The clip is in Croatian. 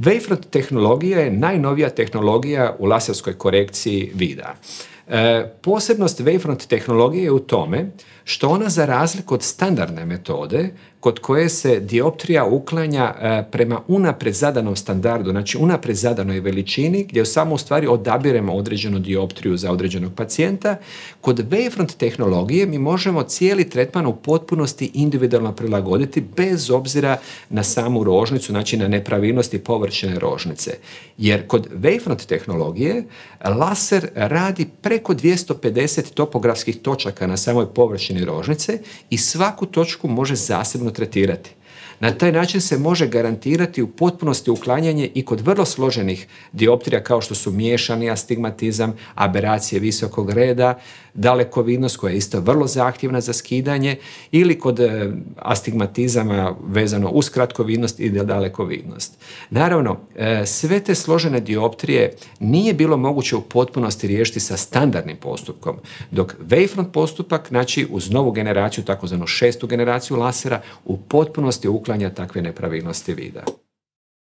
Wavefront tehnologija je najnovija tehnologija u laserskoj korekciji vida. Posebnost Wavefront tehnologije je u tome što ona, za razliku od standardne metode kod koje se dioptrija uklanja prema unaprijed zadanom standardu, znači unaprijed zadanoj veličini, gdje samo u stvari odabiremo određenu dioptriju za određenog pacijenta, kod Wavefront tehnologije mi možemo cijeli tretman u potpunosti individualno prilagoditi bez obzira na samu rožnicu, znači na nepravilnosti površine rožnice. Jer kod Wavefront tehnologije laser radi preko 250 topografskih točaka na samoj površini rožnice i svaku točku može zasebno tretirati. Na taj način se može garantirati u potpunosti uklanjanje i kod vrlo složenih dioptrija kao što su miješani astigmatizam, aberacije visokog reda, dalekovidnost koja je isto vrlo zahtjevna za skidanje, ili kod astigmatizama vezano uz kratkovidnost i dalekovidnost. Naravno, sve te složene dioptrije nije bilo moguće u potpunosti riješiti sa standardnim postupkom, dok Wavefront postupak, znači uz novu generaciju, takozvanu 6. generaciju lasera, u potpunosti uklanja takve nepravilnosti vida.